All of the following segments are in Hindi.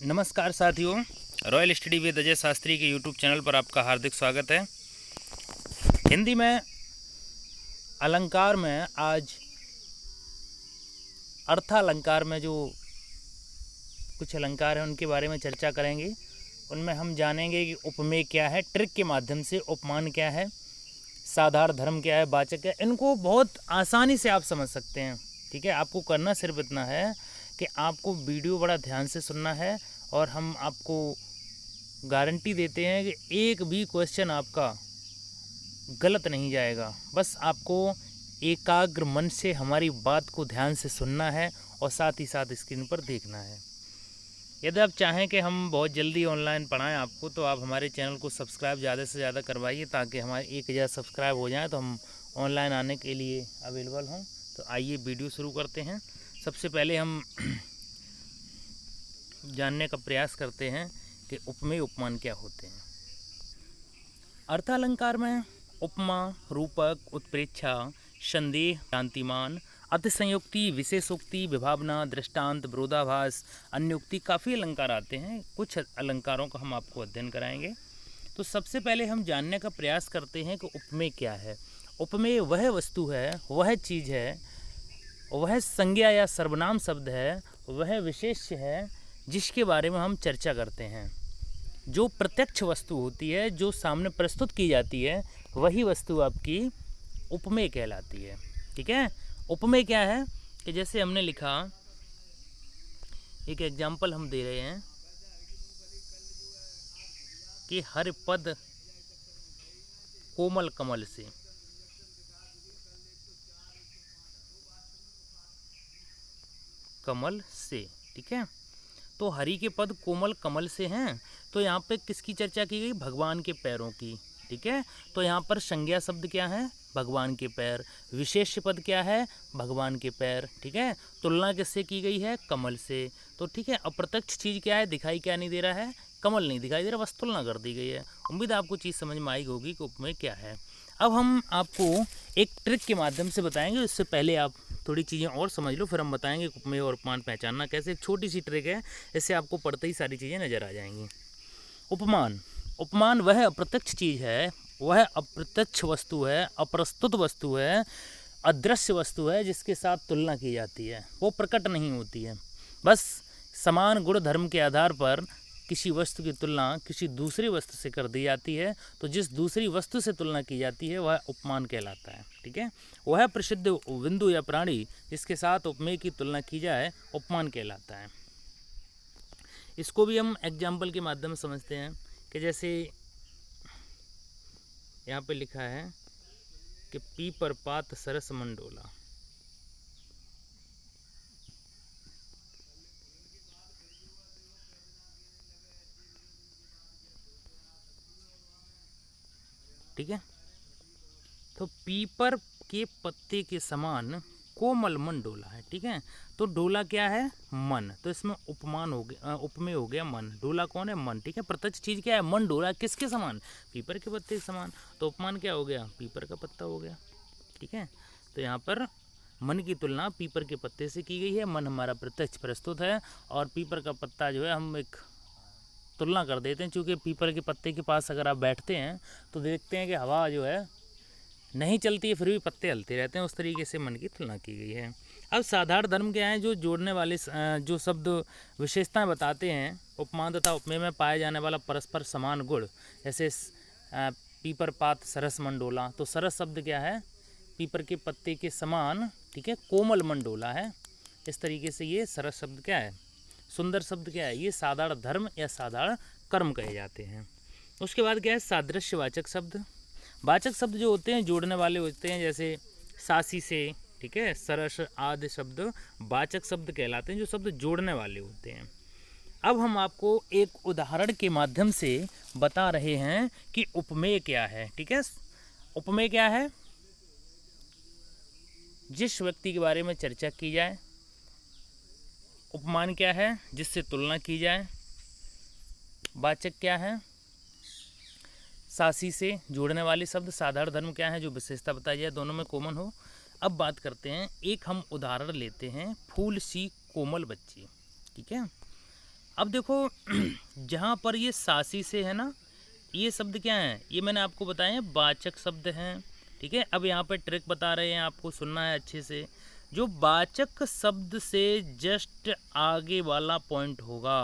नमस्कार साथियों, royal study with Ajay Shastri के यूट्यूब चैनल पर आपका हार्दिक स्वागत है। हिंदी में अलंकार में आज अर्थालंकार में जो कुछ अलंकार हैं उनके बारे में चर्चा करेंगे। उनमें हम जानेंगे कि उपमेय क्या है, ट्रिक के माध्यम से उपमान क्या है, साधारण धर्म क्या है, वाचक क्या है। इनको बहुत आसानी से आप समझ सकते हैं। ठीक है, आपको करना सिर्फ इतना है कि आपको वीडियो बड़ा ध्यान से सुनना है और हम आपको गारंटी देते हैं कि एक भी क्वेश्चन आपका गलत नहीं जाएगा। बस आपको एकाग्र मन से हमारी बात को ध्यान से सुनना है और साथ ही साथ स्क्रीन पर देखना है। यदि आप चाहें कि हम बहुत जल्दी ऑनलाइन पढ़ाएं आपको, तो आप हमारे चैनल को सब्सक्राइब ज़्यादा से ज़्यादा करवाइए ताकि हमारे 1000 सब्सक्राइब हो जाएं तो हम ऑनलाइन आने के लिए अवेलेबल हों। तो आइए वीडियो शुरू करते हैं। सबसे पहले हम जानने का प्रयास करते हैं कि उपमेय उपमान क्या होते हैं। अर्थालंकार में उपमा, रूपक, उत्प्रेक्षा, संदेह, शांतिमान, अतिसंयुक्ति, विशेषोक्ति, विभावना, दृष्टांत, विरोधाभास, अन्योक्ति, काफ़ी अलंकार आते हैं। कुछ अलंकारों का हम आपको अध्ययन कराएंगे। तो सबसे पहले हम जानने का प्रयास करते हैं कि उपमेय क्या है। उपमेय वह वस्तु है, वह चीज़ है, वह संज्ञा या सर्वनाम शब्द है, वह विशेष्य है जिसके बारे में हम चर्चा करते हैं। जो प्रत्यक्ष वस्तु होती है, जो सामने प्रस्तुत की जाती है, वही वस्तु आपकी उपमेय कहलाती है। ठीक है, उपमेय क्या है कि जैसे हमने लिखा, एक एग्जाम्पल हम दे रहे हैं कि हर पद कोमल कमल से। कमल से, ठीक है, तो हरि के पद कोमल कमल से हैं। तो यहाँ पे किसकी चर्चा की गई? भगवान के पैरों की। ठीक है, तो यहाँ पर संज्ञा शब्द क्या है? भगवान के पैर। विशेष पद क्या है? भगवान के पैर। ठीक है, तुलना किससे की गई है? कमल से। तो ठीक है, अप्रत्यक्ष चीज़ क्या है? दिखाई क्या नहीं दे रहा है? कमल नहीं दिखाई दे रहा, बस तुलना कर दी गई है। उम्मीद आपको चीज़ समझ में आई होगी कि उपमेय क्या है। अब हम आपको एक ट्रिक के माध्यम से बताएंगे। इससे पहले आप थोड़ी चीज़ें और समझ लो, फिर हम बताएंगे उपमेय और उपमान पहचानना कैसे। एक छोटी सी ट्रिक है, इससे आपको पढ़ते ही सारी चीज़ें नज़र आ जाएंगी। उपमान, उपमान वह अप्रत्यक्ष चीज़ है, वह अप्रत्यक्ष वस्तु है, अप्रस्तुत वस्तु है, अदृश्य वस्तु है जिसके साथ तुलना की जाती है। वो प्रकट नहीं होती है, बस समान गुण धर्म के आधार पर किसी वस्तु की तुलना किसी दूसरी वस्तु से कर दी जाती है। तो जिस दूसरी वस्तु से तुलना की जाती है वह उपमान कहलाता है। ठीक है, वह प्रसिद्ध बिंदु या प्राणी जिसके साथ उपमेय की तुलना की जाए उपमान कहलाता है। इसको भी हम एग्जाम्पल के माध्यम से समझते हैं कि जैसे यहाँ पे लिखा है कि पीपर पात सरस मंडोला। ठीक है, तो पीपर के पत्ते के समान कोमल मन डोला है। ठीक है, तो डोला क्या है? मन। तो इसमें उपमान हो गया, उपमेय हो गया मन। डोला कौन है? मन। ठीक है, प्रत्यक्ष चीज क्या है? मन डोला किसके समान? पीपर के पत्ते के समान। तो उपमान क्या हो गया? पीपर का पत्ता हो गया। ठीक है, तो यहाँ पर मन की तुलना पीपर के पत्ते से की गई है। मन हमारा प्रत्यक्ष प्रस्तुत है और पीपर का पत्ता जो है हम एक तुलना कर देते हैं। चूँकि पीपर के पत्ते के पास अगर आप बैठते हैं तो देखते हैं कि हवा जो है नहीं चलती है, फिर भी पत्ते हिलते रहते हैं। उस तरीके से मन की तुलना की गई है। अब साधारण धर्म क्या है? जो जोड़ने वाले जो शब्द विशेषताएं बताते हैं उपमान तथा उपमेय में पाए जाने वाला परस्पर समान गुण। जैसे पीपर पात सरस मंडोला, तो सरस शब्द क्या है? पीपर के पत्ते के समान। ठीक है, कोमल मंडोला है। इस तरीके से ये सरस शब्द क्या है? सुंदर शब्द क्या है? ये साधारण धर्म या साधारण कर्म कहे जाते हैं। उसके बाद क्या है? सादृश्यवाचक शब्द। वाचक शब्द जो होते हैं जोड़ने वाले होते हैं, जैसे सासी से, ठीक है, सरस आदि शब्द वाचक शब्द कहलाते हैं, जो शब्द जोड़ने वाले होते हैं। अब हम आपको एक उदाहरण के माध्यम से बता रहे हैं कि उपमेय क्या है। ठीक है, उपमेय क्या है? जिस व्यक्ति के बारे में चर्चा की जाए। उपमान क्या है? जिससे तुलना की जाए। वाचक क्या है? सासी से जोड़ने वाले शब्द। साधारण धर्म क्या है? जो विशेषता बताई जाए, दोनों में कॉमन हो। अब बात करते हैं, एक हम उदाहरण लेते हैं, फूल सी कोमल बच्ची। ठीक है, अब देखो जहाँ पर ये सासी से है ना, ये शब्द क्या है, ये मैंने आपको बताए हैं वाचक शब्द हैं, ठीक है। अब यहाँ पे ट्रिक बता रहे हैं, आपको सुनना है अच्छे से। जो वाचक शब्द से जस्ट आगे वाला पॉइंट होगा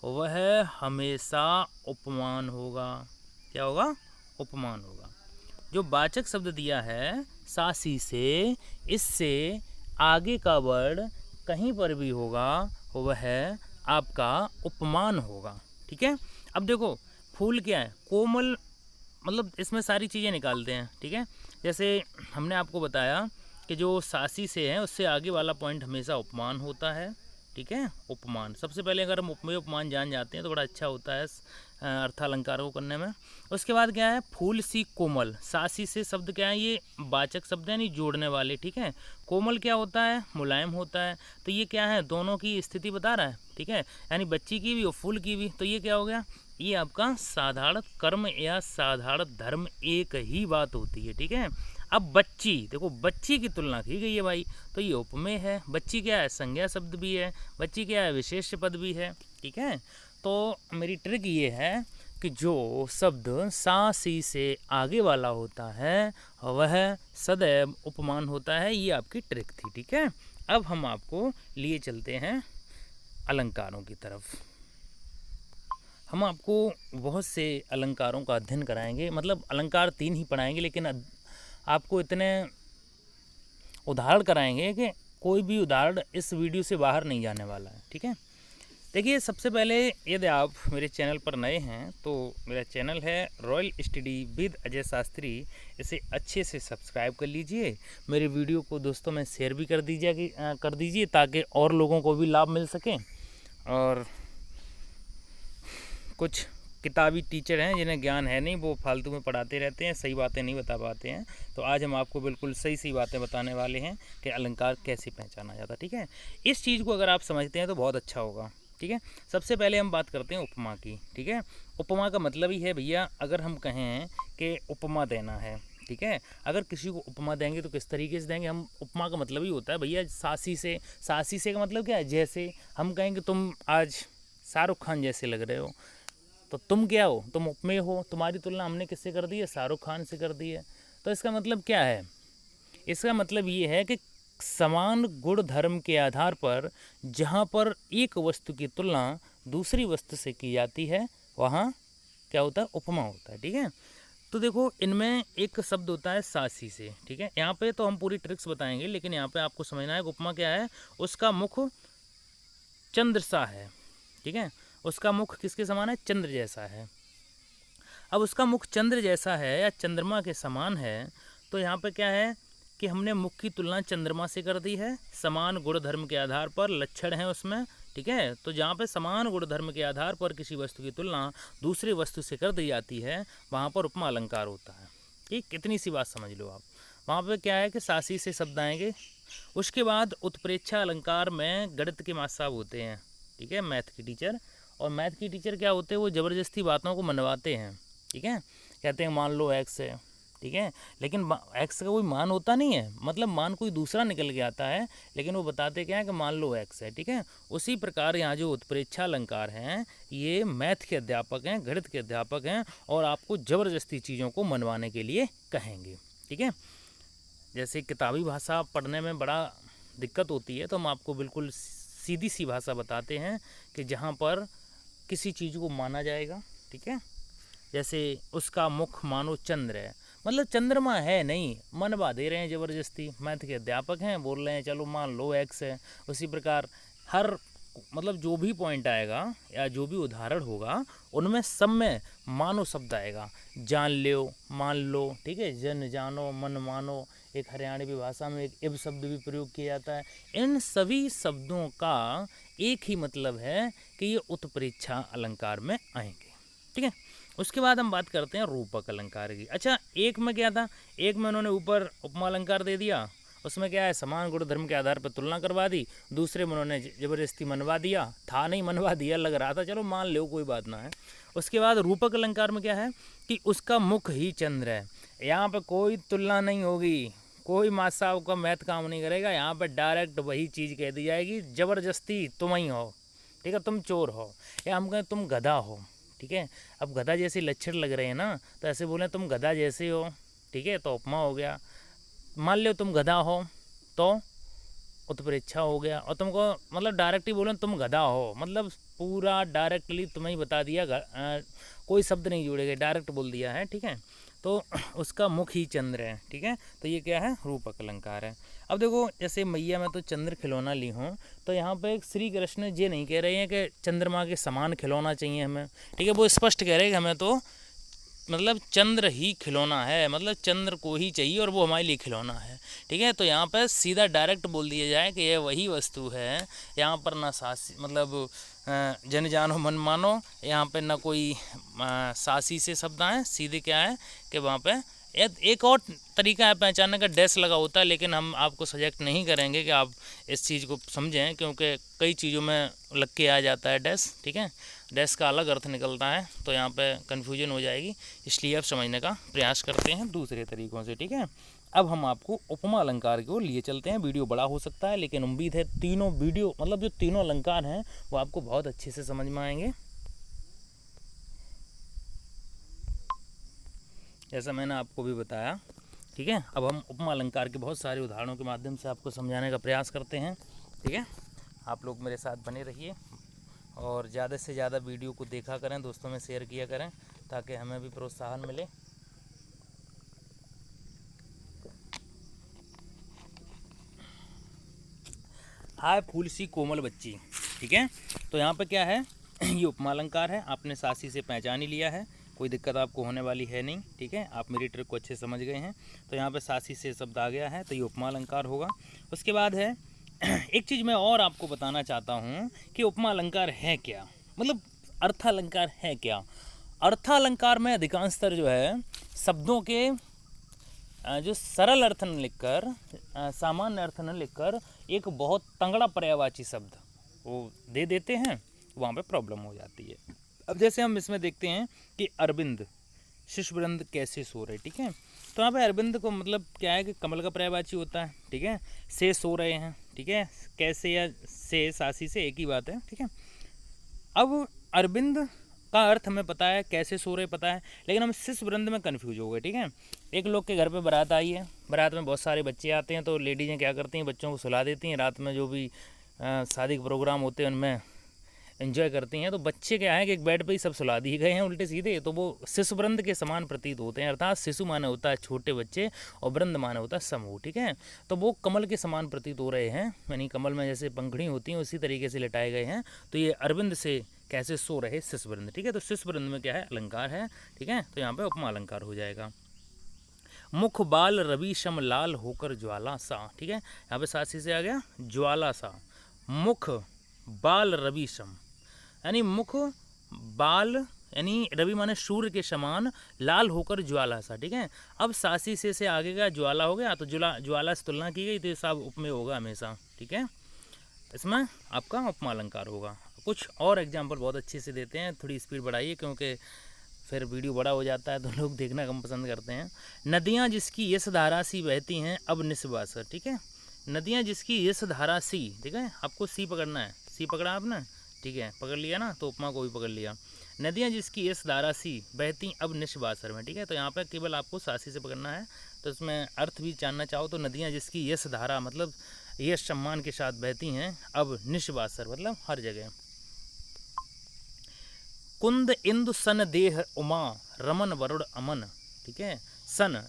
वह हमेशा उपमान होगा। क्या होगा? उपमान होगा। जो वाचक शब्द दिया है सासी से, इससे आगे का वर्ड कहीं पर भी होगा वह आपका उपमान होगा, ठीक है। अब देखो फूल क्या है, कोमल, मतलब इसमें सारी चीज़ें निकालते हैं, ठीक है। जैसे हमने आपको बताया कि जो सासी से है उससे आगे वाला पॉइंट हमेशा उपमान होता है, ठीक है। उपमान सबसे पहले अगर हम उपमेय उपमान जान जाते हैं तो बड़ा अच्छा होता है अर्थालंकार को करने में। उसके बाद क्या है, फूल सी कोमल, सासी से शब्द क्या है, ये वाचक शब्द है, नहीं जोड़ने वाले, ठीक है। कोमल क्या होता है, मुलायम होता है। तो ये क्या है, दोनों की स्थिति बता रहा है, ठीक है, यानी बच्ची की भी और फूल की भी। तो ये क्या हो गया, ये आपका साधारण कर्म या साधारण धर्म एक ही बात होती है, ठीक है। अब बच्ची, देखो बच्ची की तुलना की गई है भाई, तो ये उपमेय है। बच्ची क्या है, संज्ञा शब्द भी है, बच्ची क्या है, विशेष पद भी है, ठीक है। तो मेरी ट्रिक ये है कि जो शब्द सा सी से आगे वाला होता है वह सदैव उपमान होता है। ये आपकी ट्रिक थी, ठीक है। अब हम आपको लिए चलते हैं अलंकारों की तरफ। हम आपको बहुत से अलंकारों का अध्ययन कराएंगे, मतलब अलंकार 3 ही पढ़ाएंगे, लेकिन आपको इतने उदाहरण कराएंगे कि कोई भी उदाहरण इस वीडियो से बाहर नहीं जाने वाला है, ठीक है। देखिए सबसे पहले यदि आप मेरे चैनल पर नए हैं तो मेरा चैनल है royal study with Ajay Shastri, इसे अच्छे से सब्सक्राइब कर लीजिए। मेरे वीडियो को दोस्तों में शेयर भी कर दीजिए ताकि और लोगों को भी लाभ मिल सके। और कुछ किताबी टीचर हैं जिन्हें ज्ञान है नहीं, वो फालतू में पढ़ाते रहते हैं, सही बातें नहीं बता पाते हैं। तो आज हम आपको बिल्कुल सही बातें बताने वाले हैं कि अलंकार कैसे पहचाना जाता है, ठीक है। इस चीज़ को अगर आप समझते हैं तो बहुत अच्छा होगा, ठीक है। सबसे पहले हम बात करते हैं उपमा की, ठीक है। उपमा का मतलब ही है भैया, अगर हम कहें कि उपमा देना है, ठीक है, अगर किसी को उपमा देंगे तो किस तरीके से देंगे हम, उपमा का मतलब ही होता है भैया सासी से। सासी से का मतलब क्या है, जैसे हम कहेंगे तुम आज शाहरुख खान जैसे लग रहे हो, तो तुम क्या हो, तुम उपमेय हो, तुम्हारी तुलना हमने किससे कर दी है, शाहरुख खान से कर दी है। तो इसका मतलब क्या है, इसका मतलब ये है कि समान गुण धर्म के आधार पर जहाँ पर एक वस्तु की तुलना दूसरी वस्तु से की जाती है वहाँ क्या होता है, उपमा होता है, ठीक है। तो देखो इनमें एक शब्द होता है सासी से, ठीक है। यहाँ पे तो हम पूरी ट्रिक्स बताएंगे, लेकिन यहाँ पे आपको समझना है उपमा क्या है, उसका मुख चंद्र सा है, ठीक है। उसका मुख किसके समान है, चंद्र जैसा है। अब उसका मुख चंद्र जैसा है या चंद्रमा के समान है, तो यहाँ पे क्या है कि हमने मुख की तुलना चंद्रमा से कर दी है। समान गुण धर्म के आधार पर लक्षण है उसमें, ठीक है। तो जहाँ पे समान गुण धर्म के आधार पर किसी वस्तु की तुलना दूसरी वस्तु से कर दी जाती है वहाँ पर उपमा अलंकार होता है, ठीक। कितनी सी बात समझ लो आप। वहाँ पे क्या है कि सासी से शब्द आएंगे। उसके बाद उत्प्रेक्षा अलंकार में गणित के मास्टर साहब होते हैं, ठीक है, मैथ की टीचर। और मैथ की टीचर क्या होते हैं, वो ज़बरदस्ती बातों को मनवाते हैं, ठीक है। कहते हैं मान लो एक्स है, ठीक है, लेकिन एक्स का कोई मान होता नहीं है, मतलब मान कोई दूसरा निकल के आता है, लेकिन वो बताते क्या है कि मान लो एक्स है, ठीक है। उसी प्रकार यहाँ जो उत्प्रेक्षा अलंकार हैं ये मैथ के अध्यापक हैं, गणित के अध्यापक हैं, और आपको ज़बरदस्ती चीज़ों को मनवाने के लिए कहेंगे, ठीक है। जैसे किताबी भाषा पढ़ने में बड़ा दिक्कत होती है, तो हम आपको बिल्कुल सीधी सी भाषा बताते हैं कि जहाँ पर किसी चीज़ को माना जाएगा, ठीक है। जैसे उसका मुख मानो चंद्र है, मतलब चंद्रमा है नहीं, मनवा दे रहे हैं ज़बरदस्ती। मैथ के अध्यापक हैं, बोल रहे हैं चलो मान लो एक्स है। उसी प्रकार हर मतलब जो भी पॉइंट आएगा या जो भी उदाहरण होगा उनमें सब में मानो शब्द आएगा, जान लो, मान लो, ठीक है, जन जानो मन मानो। एक हरियाणवी भाषा में एक इब शब्द भी प्रयोग किया जाता है। इन सभी शब्दों का एक ही मतलब है कि ये उत्प्रेक्षा अलंकार में आएंगे, ठीक है। उसके बाद हम बात करते हैं रूपक अलंकार की। अच्छा, एक में क्या था, एक में उन्होंने ऊपर उपमा अलंकार दे दिया, उसमें क्या है समान गुण धर्म के आधार पर तुलना करवा दी। दूसरे में उन्होंने ज़बरदस्ती मनवा दिया, था नहीं मनवा दिया, लग रहा था चलो मान लो कोई बात ना है। उसके बाद रूपक अलंकार में क्या है कि उसका मुख ही चंद्र है। यहाँ पर कोई तुलना नहीं होगी, कोई मास्टर साहब का मैथ काम नहीं करेगा, यहाँ पर डायरेक्ट वही चीज़ कह दी जाएगी, ज़बरदस्ती तुम ही हो, ठीक है, तुम चोर हो, या हम कहें तुम गधा हो, ठीक है। अब गधा जैसे लक्षण लग रहे हैं ना, तो ऐसे बोलें तुम गधा जैसे हो, ठीक है, तो उपमा हो गया। मान लो तुम गधा हो तो उत्प्रेक्षा हो गया, और तुमको मतलब डायरेक्टली बोले तुम गधा हो, मतलब पूरा डायरेक्टली तुम्हें ही बता दिया, कोई शब्द नहीं जोड़े गए, डायरेक्ट बोल दिया है, ठीक है। तो उसका मुख ही चंद्र है, ठीक है। तो ये क्या है, रूपक अलंकार है। अब देखो जैसे मैया मैं तो चंद्र खिलौना ली हूँ, तो यहाँ पे श्री कृष्ण ये नहीं कह रहे हैं कि चंद्रमा के समान खिलौना चाहिए हमें, ठीक है। वो स्पष्ट कह रहे हैं कि हमें तो मतलब चंद्र ही खिलौना है, मतलब चंद्र को ही चाहिए और वो हमारे लिए खिलौना है, ठीक है। तो यहाँ पर सीधा डायरेक्ट बोल दिया जाए कि यह वही वस्तु है, यहाँ पर ना सासी मतलब जन जानो मन मानो, यहाँ पे ना कोई सासी से शब्द आए, सीधे क्या है कि वहाँ पे एक और तरीका है पहचानने का, डैश लगा होता है, लेकिन हम आपको सजेस्ट नहीं करेंगे कि आप इस चीज़ को समझें, क्योंकि कई चीज़ों में लग के आ जाता है डैश, ठीक है। डैश का अलग अर्थ निकलता है, तो यहाँ पे कन्फ्यूजन हो जाएगी, इसलिए आप समझने का प्रयास करते हैं दूसरे तरीक़ों से, ठीक है। अब हम आपको उपमा अलंकार को लिए चलते हैं। वीडियो बड़ा हो सकता है, लेकिन उम्मीद है तीनों वीडियो मतलब जो तीनों अलंकार हैं वो आपको बहुत अच्छे से समझ में आएंगे। जैसा मैंने आपको भी बताया, ठीक है। अब हम उपमा अलंकार के बहुत सारे उदाहरणों के माध्यम से आपको समझाने का प्रयास करते हैं, ठीक है। आप लोग मेरे साथ बने रहिए और ज़्यादा से ज़्यादा वीडियो को देखा करें, दोस्तों में शेयर किया करें, ताकि हमें भी प्रोत्साहन मिले। हाय फूल सी कोमल बच्ची, ठीक है। तो यहाँ पे क्या है, ये उपमा अलंकार है, आपने सासी से पहचान ही लिया है, कोई दिक्कत आपको होने वाली है नहीं, ठीक है। आप मेरी ट्रिक को अच्छे समझ गए हैं। तो यहाँ पे सासी से शब्द आ गया है, तो ये उपमा अलंकार होगा। उसके बाद है एक चीज़ मैं और आपको बताना चाहता हूँ कि उपमा अलंकार है क्या, मतलब अर्थालंकार है क्या। अर्थालंकार में अधिकांशतर जो है शब्दों के जो सरल अर्थ न लिखकर, सामान्य अर्थ न लिखकर, एक बहुत तंगड़ा पर्यायवाची शब्द वो दे देते हैं, वहाँ पे प्रॉब्लम हो जाती है। अब जैसे हम इसमें देखते हैं कि अरविंद शिशुवृंद कैसे सो रहे, ठीक है। तो यहाँ पे अरविंद को मतलब क्या है कि कमल का पर्यायवाची होता है, ठीक है। से सो रहे हैं, ठीक है, कैसे या से सासी से एक ही बात है, ठीक है। अब अरविंद का अर्थ हमें पता है, कैसे सो रहे पता है, लेकिन हम शिशुवृंद में कन्फ्यूज हो गए, ठीक है। एक लोग के घर पे बारात आई है, बारात में बहुत सारे बच्चे आते हैं, तो लेडीज़ें क्या करती हैं, बच्चों को सुला देती हैं, रात में जो भी शादी के प्रोग्राम होते हैं उनमें एंजॉय करती हैं। तो बच्चे क्या है कि एक बेड पे ही सब सुला दिए गए हैं उल्टे सीधे, तो वो शिशुवृंद के समान प्रतीत होते हैं, अर्थात शिशु माने होता है छोटे बच्चे और वृंद माने होता है समूह, ठीक है। तो वो कमल के समान प्रतीत हो रहे हैं, यानी कमल में जैसे पंखड़ी होती हैं उसी तरीके से लिटाए गए हैं। तो ये अरविंद से कैसे सो रहे शिशुवृंद, ठीक है। तो शिशुवृंद में क्या है, अलंकार है, ठीक है। तो यहाँ पे उपमा अलंकार हो जाएगा। मुख बाल रवि शम लाल होकर ज्वाला सा, ठीक है। यहाँ पे सासी से आ गया ज्वाला सा। मुख बाल रवि शम यानी मुख बाल यानी रवि माने सूर्य के समान, लाल होकर ज्वाला सा, ठीक है। अब सासी से आगे का ज्वाला हो गया, तो ज्वाला से तुलना की गई, तो ये सब उपमेय होगा हमेशा, ठीक है। इसमें आपका उपमा अलंकार होगा। कुछ और एग्जाम्पल बहुत अच्छे से देते हैं, थोड़ी स्पीड बढ़ाइए क्योंकि फिर वीडियो बड़ा हो जाता है तो लोग देखना कम पसंद करते हैं। नदियाँ जिसकी यश धारा सी बहती हैं अब निस्वासर, ठीक है। नदियाँ जिसकी यश धारा सी, ठीक है, आपको सी पकड़ना है, सी पकड़ा आपने, ठीक है, पकड़ लिया ना, तो उपमा को भी पकड़ लिया। नदियाँ जिसकी यश धारा सी बहती अब निस्वासर में, ठीक है। तो यहाँ पर केवल आपको सासी से पकड़ना है। तो इसमें अर्थ भी जानना चाहो तो नदियाँ जिसकी यश धारा मतलब यश सम्मान के साथ बहती हैं अब निस्वासर मतलब हर जगह। कुंद इंदु सन देह उमा रमन वरुण अमन, ठीक है। सन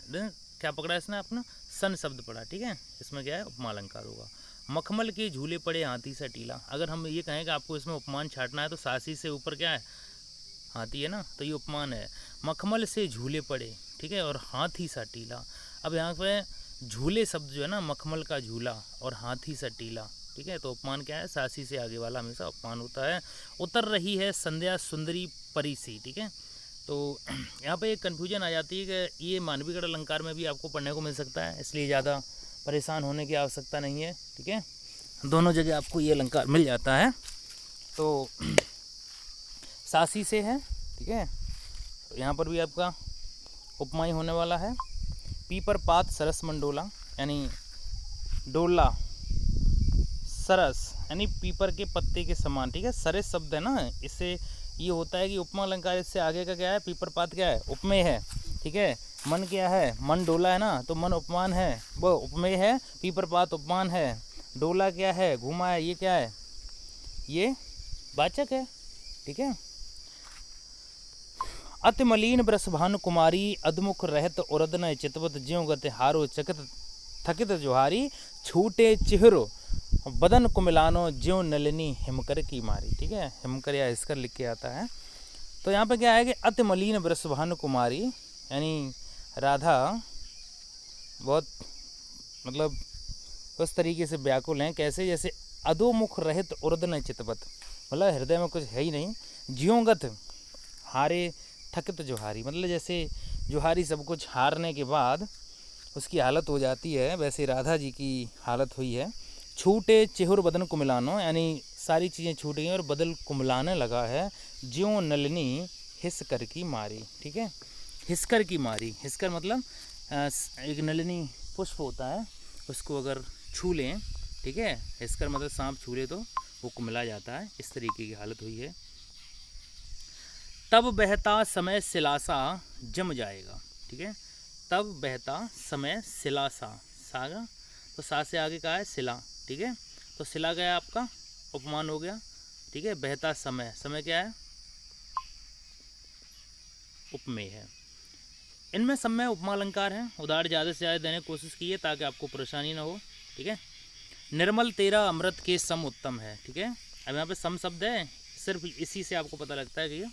क्या पकड़ा इसने अपना, सन शब्द पड़ा, ठीक है। इसमें क्या है, उपमा अलंकार होगा। मखमल के झूले पड़े हाथी सा टीला, अगर हम ये कहें कि आपको इसमें उपमान छाटना है तो सासी से ऊपर क्या है, हाथी है ना, तो ये उपमान है। मखमल से झूले पड़े, ठीक है, और हाथी सा टीला। अब यहाँ पे झूले शब्द जो है ना, मखमल का झूला और हाथी सा टीला, ठीक है। तो उपमान क्या है, सासी से आगे वाला हमेशा उपमान होता है। उतर रही है संध्या सुंदरी परी सी, ठीक है। तो यहाँ पे एक कन्फ्यूजन आ जाती है कि ये मानवीगढ़ अलंकार में भी आपको पढ़ने को मिल सकता है, इसलिए ज़्यादा परेशान होने की आवश्यकता नहीं है, ठीक है। दोनों जगह आपको ये अलंकार मिल जाता है। तो सासी से है, ठीक है। तो यहाँ पर भी आपका उपमा ही होने वाला है। पीपर पात सरस मंडोला यानी डोला सरस यानी पीपर के पत्ते के समान, ठीक है। सरस शब्द है ना, इससे ये होता है कि उपमा अलंकार, इससे आगे का क्या है, पीपर पात क्या है, उपमेय है, ठीक है। मन क्या है, मन डोला है ना, तो मन उपमान है, वो उपमेय है। पीपर पात उपमान है। डोला क्या है, घुमा है, ये क्या है, ये वाचक है, ठीक है। अति मलिन ब्रसभानु कुमारी, अधमुख रहत उरद न चितवत, ज्यों गति हारो चकित थकित जोहारी, छूटे चिहरो बदन कुमिलानो, ज्यों नलिनी हिमकर की मारी, ठीक है। हिमकर या हिसकर लिख के आता है। तो यहाँ पे क्या है कि अति मलिन ब्रसभानु कुमारी, यानी राधा बहुत मतलब उस तरीके से व्याकुल हैं, कैसे, जैसे अधोमुख रहित उर्द न चितवत, मतलब हृदय में कुछ है ही नहीं। ज्योंगत हारे थकित जोहारी, मतलब जैसे जोहारी सब कुछ हारने के बाद उसकी हालत हो जाती है, वैसे राधा जी की हालत हुई है। छूटे चिहुर बदन कुमिलानो, यानी सारी चीज़ें छूट गई और बदल कुमलाने लगा है। ज्यों नलिनी हिसकर की मारी, ठीक है। हिसकर की मारी, हिसकर मतलब एक नलिनी पुष्प होता है, उसको अगर छू लें, ठीक है, हिसकर मतलब सांप छू ले तो वो कुमला जाता है, इस तरीके की हालत हुई है। तब बहता समय सिलासा जम जाएगा, ठीक है। तब बहता समय सिलासा, सागा तो सा से आगे का है सिला, ठीक है। तो सिला गया आपका उपमान हो गया, ठीक है। बहता समय, समय क्या है, उपमेय है। इनमें सब में उपमा अलंकार है। उदाहरण ज़्यादा से ज़्यादा देने की कोशिश कीजिए ताकि आपको परेशानी ना हो, ठीक है। निर्मल तेरा अमृत के सम उत्तम है, ठीक है। अब यहाँ पे सम शब्द है, सिर्फ इसी से आपको पता लगता है कि ये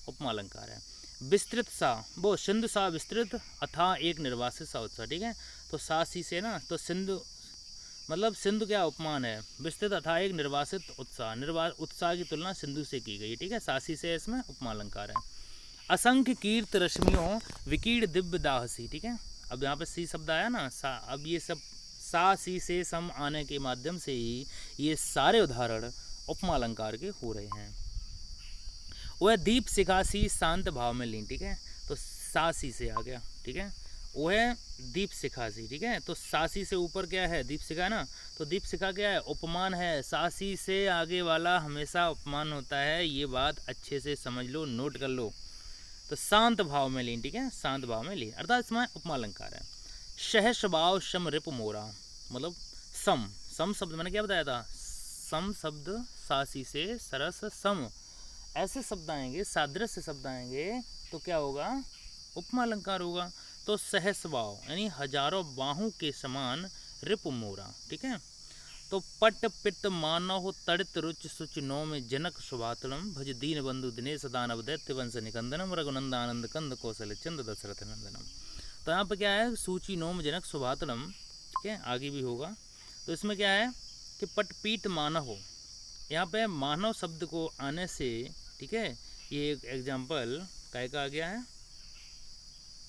उपमा अलंकार है। विस्तृत सा, वो सिंधु सा विस्तृत, अथा एक निर्वासित सा उत्साह, ठीक है। तो सा सी से ना, तो सिंधु मतलब सिंधु क्या उपमान है, विस्तृत अथा एक निर्वासित उत्साह, उत्साह की तुलना सिंधु से की गई, ठीक है। सासी से इसमें उपमा अलंकार है। असंख्य कीर्त रश्मियों विकीर्ण दिव्य दाहसी, ठीक है। अब यहाँ पे सी शब्द आया ना, सा, अब ये सब सा सी से सम आने के माध्यम से ही ये सारे उदाहरण उपमा अलंकार के हो रहे हैं। वह दीप शिखा सी शांत भाव में लीन, ठीक है। तो सा सी से आ गया, ठीक है। वह दीप शिखा सी, ठीक है। तो सासी से ऊपर क्या है, दीप शिखा ना, तो दीप शिखा क्या है, उपमान है। सासी से आगे वाला हमेशा उपमान होता है, ये बात अच्छे से समझ लो, नोट कर लो। तो शांत भाव में लीन, ठीक है, शांत भाव में लीन, अर्थात इसमें उपमा अलंकार है। सहस्वाव शम रिप मोरा, मतलब सम, सम शब्द मैंने क्या बताया था, सम शब्द सासी से सरस सम, ऐसे शब्द आएंगे, सादृश्य शब्द आएंगे तो क्या होगा, उपमा अलंकार होगा। तो सहस्वाव यानी हजारों बाहों के समान रिप मोरा, ठीक है। तो पट पित्त मानव तड़ित रुच सुच नौ में जनक शुभातलम, भज दीन बंधु दिनेश दानव दैत्य वंश निकंदनम, रघुनंद आनंद कंद कौशल चंद दशरथ नंदनम। तो यहाँ पे क्या है, सूची नोम जनक शुभातलम, ठीक है, आगे भी होगा। तो इसमें क्या है कि पटपीत मानव, यहाँ पे मानव शब्द को आने से, ठीक है, ये एक एग्जाम्पल काय का आ गया है,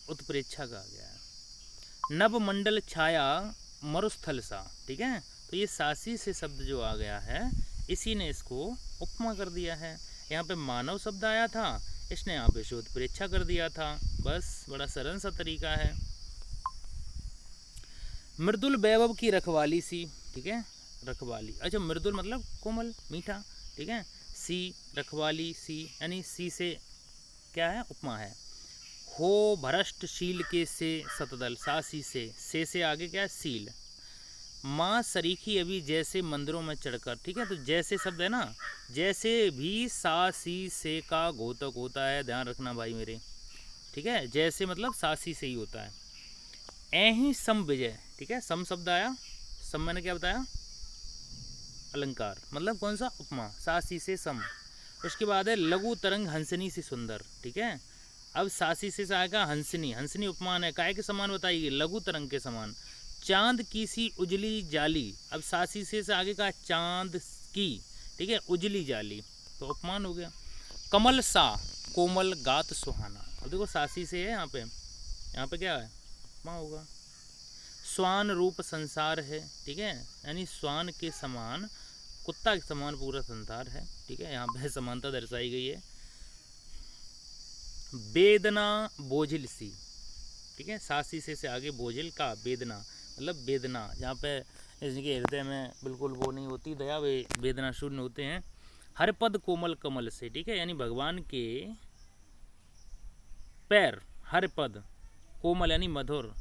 उत्प्रेक्षा का आ गया है। नव मंडल छाया मरुस्थल सा, ठीक है। तो ये सासी से शब्द जो आ गया है, इसी ने इसको उपमा कर दिया है। यहाँ पे मानव शब्द आया था, इसने यहाँ पे शोध परीक्षा कर दिया था, बस बड़ा सरल सा तरीका है। मृदुल वैभव की रखवाली सी, ठीक है, रखवाली, अच्छा मृदुल मतलब कोमल मीठा, ठीक है। सी रखवाली सी, यानी सी से क्या है, उपमा है। हो भ्रष्ट शील के से सतदल, सासी से आगे क्या है, सील। माँ सरीखी अभी जैसे मंदिरों में चढ़कर, ठीक है। तो जैसे शब्द है ना, जैसे भी सासी से का घोतक होता है, ध्यान रखना भाई मेरे, ठीक है। जैसे मतलब सासी से ही होता है। ऐही सम विजय, ठीक है, सम शब्द आया, सम मैंने क्या बताया, अलंकार, मतलब कौन सा, उपमा, सासी से सम। उसके बाद है लघु तरंग हंसनी सी सुंदर, ठीक है। अब सासी से आएगा हंसनी, हंसनी उपमान है, काय के समान बताइए, लघु तरंग के समान। चांद की सी उजली जाली, अब सासी से आगे का चांद की, ठीक है, उजली जाली, तो उपमान हो गया। कमल सा कोमल गात सुहाना, अब देखो सासी से है यहाँ पे क्या है, उपमा होगा। स्वान रूप संसार है, ठीक है, यानी स्वान के समान, कुत्ता के समान पूरा संसार है, ठीक है, यहाँ पे समानता दर्शाई गई है। वेदना बोझिल सी, ठीक है, सासी से आगे बोझिल का वेदना, मतलब वेदना, जहाँ पे जिनके हृदय में बिल्कुल वो नहीं होती दया, वे वेदना शून्य होते हैं। हर पद कोमल कमल से, ठीक है, यानी भगवान के पैर, हर पद, कोमल यानी मधुर,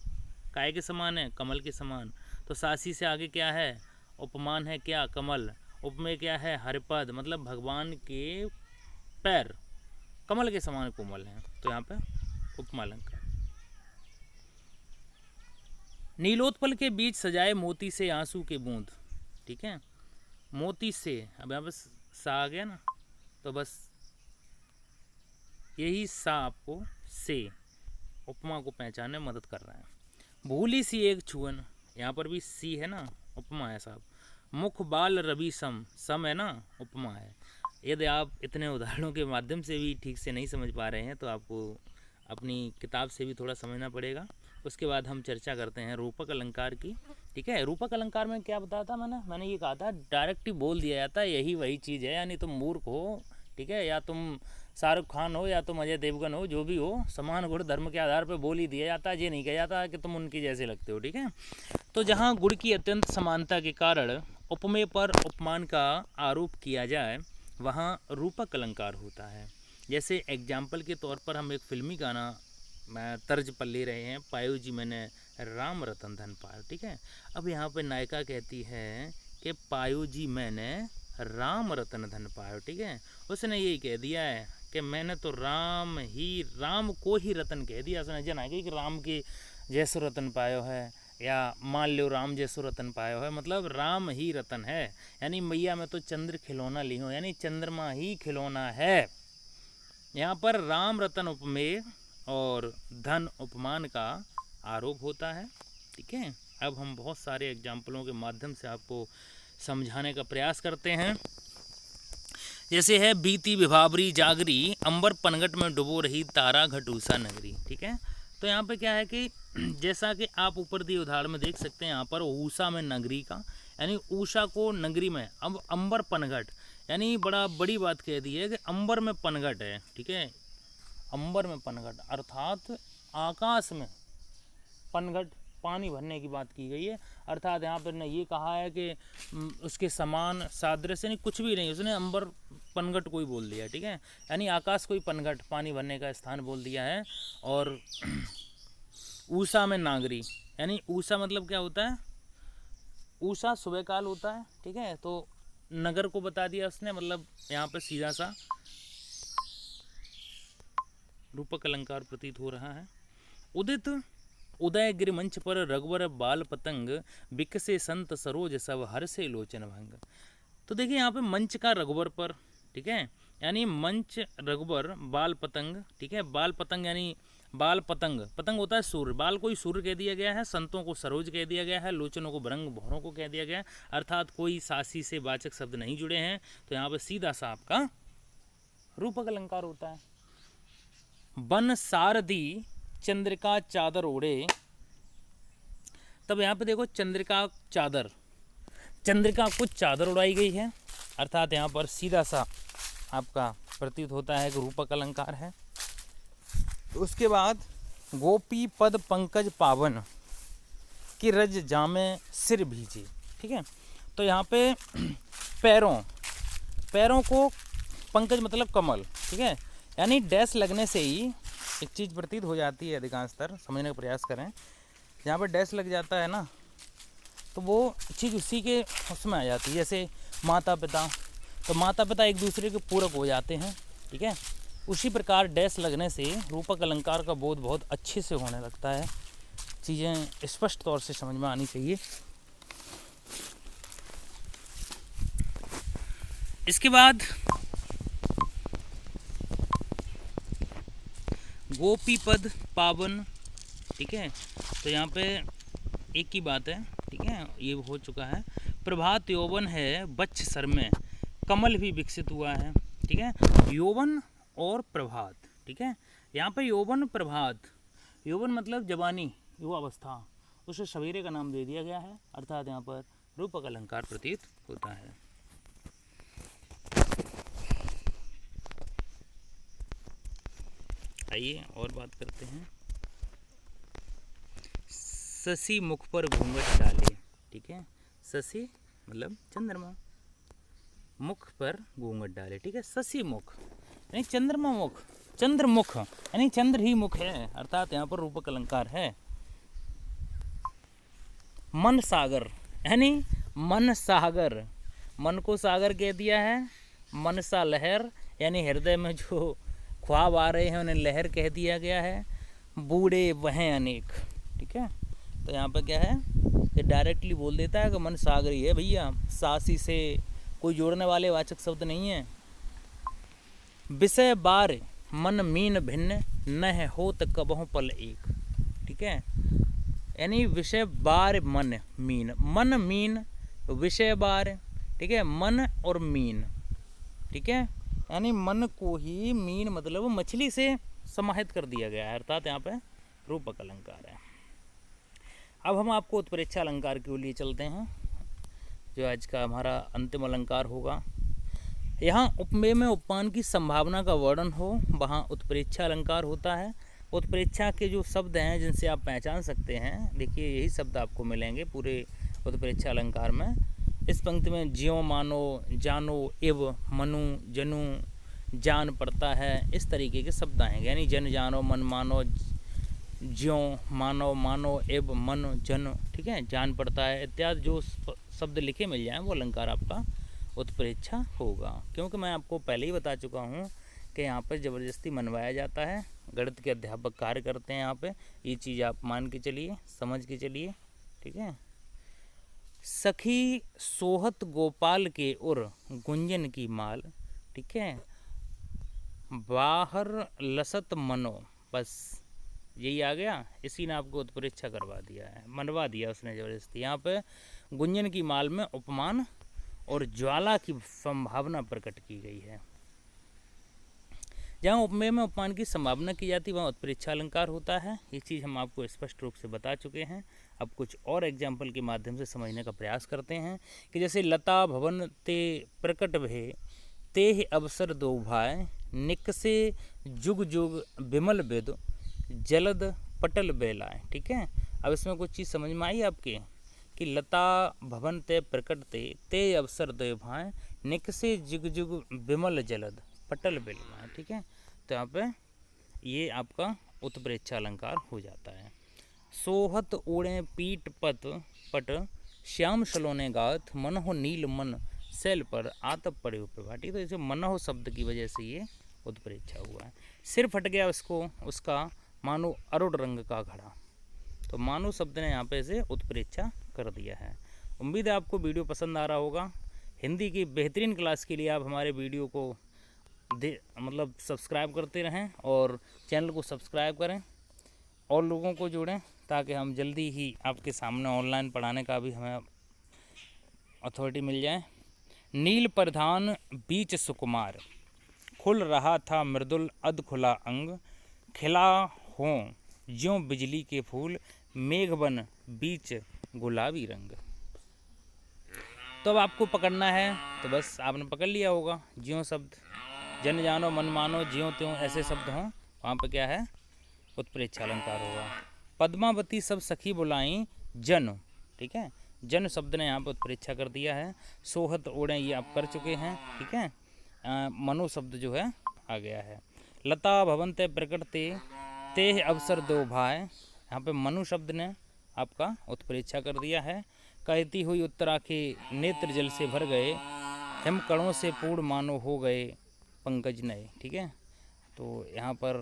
काय के समान है, कमल के समान। तो सासी से आगे क्या है, उपमान है क्या, कमल, उपमेय क्या है, हरिपद, मतलब भगवान के पैर कमल के समान कोमल हैं, तो यहाँ पे उपमा अलंकार। नीलोत्पल के बीच सजाए मोती से आंसू के बूंद, ठीक है, मोती से, अब यहाँ पे सा आ गया ना, तो बस यही सा आपको से उपमा को पहचानने में मदद कर रहा है। भूली सी एक छुअन, यहाँ पर भी सी है ना, उपमा है साहब। मुख बाल रवि सम है ना, उपमा है। यदि आप इतने उदाहरणों के माध्यम से भी ठीक से नहीं समझ पा रहे हैं तो आपको अपनी किताब से भी थोड़ा समझना पड़ेगा। उसके बाद हम चर्चा करते हैं रूपक अलंकार की, ठीक है। रूपक अलंकार में क्या बताया था मैंने ये कहा था, डायरेक्ट ही बोल दिया जाता है यही वही चीज़ है, यानी तुम मूर्ख हो, ठीक है, या तुम शाहरुख खान हो या तुम अजय देवगन हो, जो भी हो, समान गुण धर्म के आधार पर बोल ही दिया जाता है, ये नहीं कहा जाता कि तुम उनकी जैसे लगते हो, ठीक है। तो जहाँ गुण की अत्यंत समानता के कारण उपमेय पर उपमान का आरोप किया जाए वहाँ रूपक अलंकार होता है। जैसे एग्जाम्पल के तौर पर हम एक फिल्मी गाना तर्ज पर ले रहे हैं, पायो जी मैंने राम रतन धन पायो, ठीक है। अब यहाँ पे नायिका कहती है कि पायो जी मैंने राम रतन धन पायो, ठीक है। उसने यही कह दिया है कि मैंने तो राम को ही रतन कह दिया, उसने जना कि राम के जैसो रतन पायो है, या मान लो राम जैसो रतन पायो है, मतलब राम ही रतन है, यानी मैया मैं तो चंद्र खिलौना ली हूँ, यानी चंद्रमा ही खिलौना है। यहाँ पर राम रतन उपमेय और धन उपमान का आरोप होता है, ठीक है। अब हम बहुत सारे एग्जाम्पलों के माध्यम से आपको समझाने का प्रयास करते हैं। जैसे है बीती विभावरी जागरी, अंबर पनघट में डुबो रही तारा घटूसा नगरी, ठीक है। तो यहाँ पे क्या है कि जैसा कि आप ऊपर दिए उदाहरण में देख सकते हैं, यहाँ पर ऊषा में नगरी का, यानी ऊषा को नगरी में, अब अंबर पनघट, यानी बड़ी बात कह दी है कि अंबर में पनघट है, ठीक है। अंबर में पनघट अर्थात आकाश में पनघट, पानी भरने की बात की गई है, अर्थात यहाँ पर ने ये कहा है कि उसके समान सादृश्य नहीं, कुछ भी नहीं, उसने अंबर पनघट को ही बोल दिया, ठीक है, यानी आकाश को ही पनघट, पानी भरने का स्थान बोल दिया है। और ऊषा में नागरी, यानी ऊषा मतलब क्या होता है, ऊषा सुबह काल होता है, ठीक है, तो नगर को बता दिया उसने, मतलब यहाँ पर सीधा सा रूपक अलंकार प्रतीत हो रहा है। उदित उदय गिरिमंच पर रघुवर बाल पतंग, बिकसे संत सरोज सब हर से लोचन भंग। तो देखिए यहाँ पे मंच का रघुवर पर, ठीक है, यानी मंच रघुवर, बाल पतंग, ठीक है, बाल पतंग यानी बाल पतंग, पतंग होता है सूर्य, बाल को ही सूर्य कह दिया गया है, संतों को सरोज कह दिया गया है, लोचनों को भरंग भौरों को कह दिया गया है, अर्थात कोई सासी से वाचक शब्द नहीं जुड़े हैं, तो यहाँ पर सीधा सा आपका रूपक अलंकार होता है। बन सारदी चंद्रिका चादर ओढ़े, तब यहाँ पे देखो चंद्रिका चादर, चंद्रिका कुछ चादर उड़ाई गई है, अर्थात यहाँ पर सीधा सा आपका प्रतीत होता है कि रूपक अलंकार है। उसके बाद गोपी पद पंकज पावन कि रज जामे सिर भीजे, ठीक है। तो यहाँ पे पैरों को पंकज मतलब कमल, ठीक है, यानी डैश लगने से ही एक चीज़ प्रतीत हो जाती है, अधिकांशतर समझने का प्रयास करें, जहाँ पर डैश लग जाता है ना तो वो चीज़ उसी के उसमें आ जाती है, जैसे माता पिता, तो माता पिता एक दूसरे के पूरक हो जाते हैं, ठीक है, उसी प्रकार डैश लगने से रूपक अलंकार का बोध बहुत अच्छे से होने लगता है, चीज़ें स्पष्ट तौर से समझ में आनी चाहिए। इसके बाद गोपी पद पावन, ठीक है, तो यहाँ पे एक ही बात है, ठीक है, ये हो चुका है। प्रभात यौवन है बच्च सर में, कमल भी विकसित हुआ है, ठीक है, यौवन और प्रभात, ठीक है, यहाँ पे यौवन प्रभात, यौवन मतलब जवानी, युवावस्था, उसे सवेरे का नाम दे दिया गया है, अर्थात यहाँ पर रूपक अलंकार प्रतीत होता है। आइए और बात करते हैं। शशि मुख पर घूंघट डाले, ठीक है, शशि मतलब चंद्रमा, मुख पर घूंघट डाले, ठीक है, शशि मुख यानी चंद्रमा मुख, चंद्रमुख यानी चंद्र ही मुख है, अर्थात यहाँ पर रूपक अलंकार है। मन सागर यानी मन सागर, मन को सागर कह दिया है, मन सा लहर यानी हृदय में जो ख्वाब आ रहे हैं उन्हें लहर कह दिया गया है। बूढ़े वह अनेक, ठीक है, तो यहाँ पर क्या है, ये डायरेक्टली बोल देता है कि मन सागर ही है भैया, सासी से कोई जोड़ने वाले वाचक शब्द नहीं है। विषय बार मन मीन भिन्न न होत कबहु पल एक, ठीक है, यानी विषय बार मन मीन, मन मीन विषय बार, ठीक है, मन और मीन, ठीक है, यानी मन को ही मीन मतलब मछली से समाहित कर दिया गया है, अर्थात यहाँ पे रूपक अलंकार है। अब हम आपको उत्प्रेक्षा अलंकार के लिए चलते हैं, जो आज का हमारा अंतिम अलंकार होगा। यहाँ उपमेय में उपमान की संभावना का वर्णन हो, वहाँ उत्प्रेक्षा अलंकार होता है। उत्प्रेक्षा के जो शब्द हैं जिनसे आप पहचान सकते हैं, देखिए यही शब्द आपको मिलेंगे पूरे उत्प्रेक्षा अलंकार में। इस पंक्ति में ज्यों मानो, जानो, इव, मनु, जनु, जान पड़ता है, इस तरीके के शब्द आएंगे, यानी जन जानो, मन मानो, ज्यों मानो, मानो, इव, मन, जन, ठीक है, जान पड़ता है इत्यादि जो शब्द लिखे मिल जाएं वो अलंकार आपका उत्प्रेक्षा होगा। क्योंकि मैं आपको पहले ही बता चुका हूँ कि यहाँ पर ज़बरदस्ती मनवाया जाता है, गणित के अध्यापक कार्य करते हैं यहाँ पे, ये चीज़ आप मान के चलिए, समझ के चलिए, ठीक है। सखी सोहत गोपाल के उर गुंजन की माल, ठीक है, बाहर लसत मनो, बस यही आ गया, इसी ने आपको उत्प्रेक्षा करवा दिया है, मनवा दिया उसने ज़बरदस्ती। यहाँ पे गुंजन की माल में उपमान और ज्वाला की संभावना प्रकट की गई है। जहाँ उपमेय में उपमान की संभावना की जाती है वहाँ उत्प्रेक्षा अलंकार होता है, ये चीज़ हम आपको स्पष्ट रूप से बता चुके हैं। अब कुछ और एग्जाम्पल के माध्यम से समझने का प्रयास करते हैं कि जैसे लता भवन ते प्रकट भे ते अवसर दो भाई, निकसे जुग जुग विमल विद जलद पटल बेलाए, ठीक है। अब इसमें कुछ चीज़ समझ में आई आपके कि लता भवन ते प्रकट ते अवसर दे भाई, निकसे जुग जुग विमल जलद पटल बेलाए, ठीक है। तो यहाँ पे ये आपका उत्प्रेक्षा अलंकार हो जाता है। सोहत ओढ़े पीठ पत पट श्याम सलोने गाथ, मन हो नील मन सैल पर आतप पड़े प्रभाटी, तो इसे मन हो शब्द की वजह से ये उत्प्रेक्षा हुआ है। सिर फट गया उसका मानो अरुण रंग का घड़ा, तो मानो शब्द ने यहाँ पे इसे उत्प्रेक्षा कर दिया है। उम्मीद है आपको वीडियो पसंद आ रहा होगा। हिंदी की बेहतरीन क्लास के लिए आप हमारे वीडियो को मतलब सब्सक्राइब करते रहें और चैनल को सब्सक्राइब करें और लोगों को जोड़ें, ताकि हम जल्दी ही आपके सामने ऑनलाइन पढ़ाने का भी हमें अथॉरिटी मिल जाए। नील प्रधान बीच सुकुमार, खुल रहा था मृदुल अध खुला अंग, खिला हों ज्यों बिजली के फूल, मेघबन बीच गुलाबी रंग। तो अब आपको पकड़ना है, तो बस आपने पकड़ लिया होगा। ज्यों शब्द, जन जानो मन मानो, ज्यों त्यों ऐसे शब्द हों, वहाँ पर क्या है, उत्प्रेक्षा अलंकार होगा। पद्मावती सब सखी बुलाई जन, ठीक है, जन शब्द ने यहाँ पर उत्प्रेक्षा कर दिया है। सोहत ओढ़े ये आप कर चुके हैं, ठीक है। मनो शब्द जो है आ गया है। लता भवन ते प्रकट ते अवसर दो भाई, यहाँ पे मनु शब्द ने आपका उत्प्रेक्षा कर दिया है। कहती हुई उत्तरा के नेत्र जल से भर गए, हिम कणों से पूर्ण मानो हो गए पंकज नए, ठीक है। तो यहाँ पर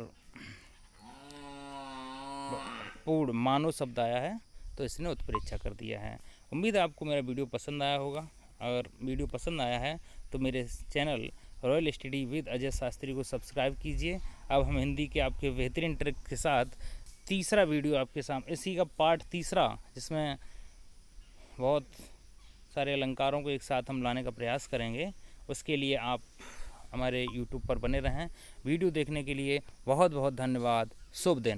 पूर्ण मानो शब्द आया है, तो इसने उत्प्रेक्षा कर दिया है। उम्मीद है आपको मेरा वीडियो पसंद आया होगा। अगर वीडियो पसंद आया है तो मेरे channel royal study with Ajay Shastri को सब्सक्राइब कीजिए। अब हम हिंदी के आपके बेहतरीन ट्रिक के साथ तीसरा वीडियो आपके सामने, इसी का पार्ट तीसरा, जिसमें बहुत सारे अलंकारों को एक साथ हम लाने का प्रयास करेंगे। उसके लिए आप हमारे YouTube पर बने रहें। वीडियो देखने के लिए बहुत बहुत धन्यवाद। शुभ दिन।